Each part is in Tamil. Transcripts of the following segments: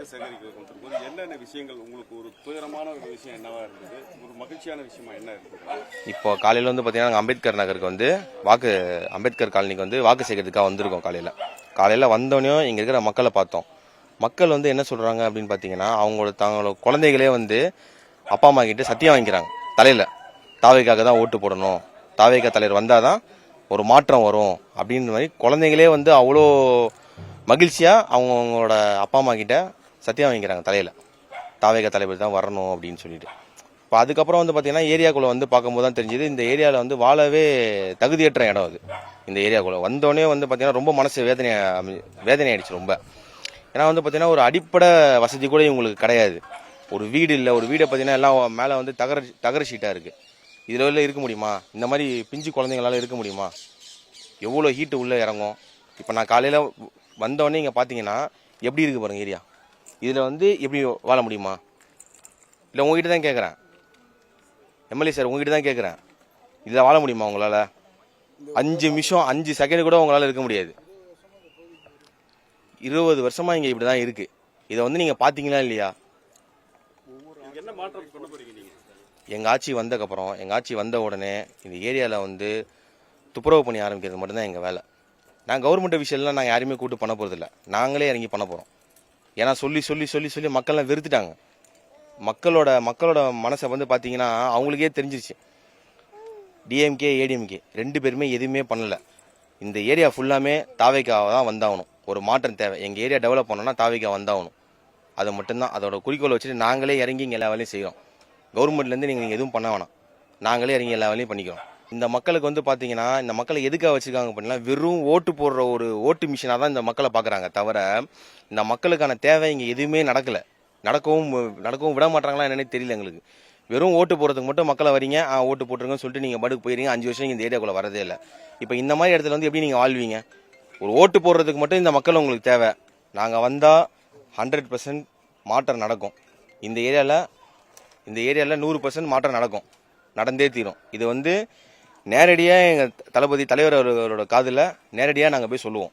வாக்கு சேகரிக்க போது என்னென்ன விஷயங்கள் உங்களுக்கு ஒரு துயரமான ஒரு விஷயம் என்னவா இருந்தது, ஒரு மகிழ்ச்சியான விஷயமா என்ன இருந்தது? இப்போ காலையில் வந்து பார்த்தீங்கன்னா அம்பேத்கர் நகருக்கு வந்து அம்பேத்கர் காலனிக்கு வந்து வாக்கு சேகரிக்கிறதுக்காக வந்திருக்கோம். காலையில் வந்தோடனே இங்கே இருக்கிற மக்களை பார்த்தோம். மக்கள் வந்து என்ன சொல்கிறாங்க அப்படின்னு பார்த்தீங்கன்னா, தங்களோட குழந்தைகளே வந்து அப்பா அம்மா கிட்ட சத்தியம் வாங்கிக்கிறாங்க தலையில். தாவைக்காக தான் ஓட்டு போடணும், தாவைக்கா தலைவர் வந்தால் தான் ஒரு மாற்றம் வரும் அப்படின்ற மாதிரி குழந்தைங்களே வந்து அவ்வளோ மகிழ்ச்சியாக அவங்களோட அப்பா அம்மா கிட்ட சத்தியம் வாங்கிக்கிறாங்க தலையில். தாவைக்கா தலைவர் தான் வரணும் அப்படின்னு சொல்லிட்டு. இப்போ அதுக்கப்புறம் வந்து பார்த்தீங்கன்னா ஏரியாக்குள்ளே வந்து பார்க்கும்போது தான் தெரிஞ்சுது, இந்த ஏரியாவில் வந்து வாழவே தகுதியற்ற இடம் அது. இந்த ஏரியாக்குள்ளே வந்தோடனே வந்து பார்த்தீங்கன்னா ரொம்ப மனசு வேதனை ஆயிடுச்சு ரொம்ப. ஏன்னா வந்து பார்த்தீங்கன்னா ஒரு அடிப்படை வசதி கூட இவங்களுக்கு கிடையாது. ஒரு வீடு இல்லை, ஒரு வீடை பார்த்தீங்கன்னா எல்லாம் மேலே வந்து தகர ஷீட்டாக இருக்குது. இதில் இருக்க முடியுமா? இந்த மாதிரி பிஞ்சு குழந்தைங்களால இருக்க முடியுமா? எவ்வளோ ஹீட்டு உள்ளே இறங்கும். இப்போ நான் காலையில் வந்தோடனே இங்கே பார்த்தீங்கன்னா எப்படி இருக்குது பாருங்க ஏரியா. இதில் வந்து எப்படி வாழ முடியுமா? இல்லை உங்ககிட்ட தான் கேட்குறேன் எம்எல்ஏ சார், உங்ககிட்ட தான் கேட்குறேன், இதில் வாழ முடியுமா உங்களால்? 5 நிமிஷம் 5 செகண்ட் கூட உங்களால் இருக்க முடியாது. 20 வருஷமாக இங்கே இப்படி தான் இருக்குது. இதை வந்து நீங்கள் பார்த்தீங்களா இல்லையா? என்ன மாற்றம் கொண்டு போறீங்க நீங்க? எங்கள் ஆட்சி வந்ததுக்கப்புறம், எங்கள் ஆட்சி வந்த உடனே இந்த ஏரியாவில் வந்து துப்புரவு பண்ணி ஆரம்பிக்கிறது மட்டும்தான் எங்கள் வேலை. நான் கவர்மெண்ட் விஷயம்லாம் நாங்கள் யாருமே கூட்டு பண்ண போகிறதில்ல, நாங்களே இறங்கி பண்ண போகிறோம். ஏன்னா சொல்லி சொல்லி சொல்லி சொல்லி மக்கள்லாம் வெறுத்துட்டாங்க. மக்களோட மனசை வந்து பார்த்தீங்கன்னா அவங்களுக்கே தெரிஞ்சிருச்சு. டிஎம்கே ஏடிஎம்கே 2 பேருமே எதுவுமே பண்ணலை. இந்த ஏரியா ஃபுல்லாமே தாவைக்காவை தான் வந்தாகணும். ஒரு மாற்றம் தேவை. எங்கள் ஏரியா டெவலப் பண்ணோன்னா தாவைக்கா வந்தாகணும். அது மட்டும்தான் அதோட குறிக்கோளை வச்சுட்டு நாங்களே இறங்கி இங்கே எல்லா வேலையும் செய்கிறோம். கவர்மெண்ட்லேருந்து நீங்கள் எதுவும் பண்ண வேணாம், நாங்களே இறங்கி எல்லா வேலையும் பண்ணிக்கிறோம். இந்த மக்களுக்கு வந்து பார்த்தீங்கன்னா இந்த மக்களை எதுக்காக வச்சுருக்காங்க அப்படின்னா, வெறும் ஓட்டு போடுற ஒரு ஓட்டு மிஷினாக தான் இந்த மக்களை பார்க்குறாங்க தவிர, இந்த மக்களுக்கான தேவை இங்கே எதுவுமே நடக்கவும் விட மாட்டாங்களா என்னன்னே தெரியல எங்களுக்கு. வெறும் ஓட்டு போடுறதுக்கு மட்டும் மக்களை வரீங்க, ஓட்டு போட்டுருங்கன்னு சொல்லிட்டு நீங்கள் பாட்டுக்கு போயிருங்க. 5 வருஷம் இந்த ஏரியாக்குள்ளே வரதே இல்லை. இப்போ இந்த மாதிரி இடத்துல வந்து எப்படி நீங்கள் வாழ்வீங்க? ஒரு ஓட்டு போடுறதுக்கு மட்டும் இந்த மக்கள் உங்களுக்கு தேவை. நாங்கள் வந்தால் 100% மாற்றம் நடக்கும். இந்த ஏரியாவில் 100% மாற்றம் நடந்தே தீரும். இது வந்து நேரடியாக எங்கள் தளபதி தலைவர் அவரோட காதில் நேரடியாக நாங்கள் போய் சொல்லுவோம்.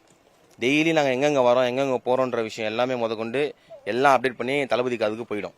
டெய்லி நாங்கள் எங்கெங்கே வரோம், எங்கெங்கே போகிறோன்ற விஷயம் எல்லாமே முதற்கொண்டு எல்லாம் அப்டேட் பண்ணி தளபதி காதுக்கு போயிடும்.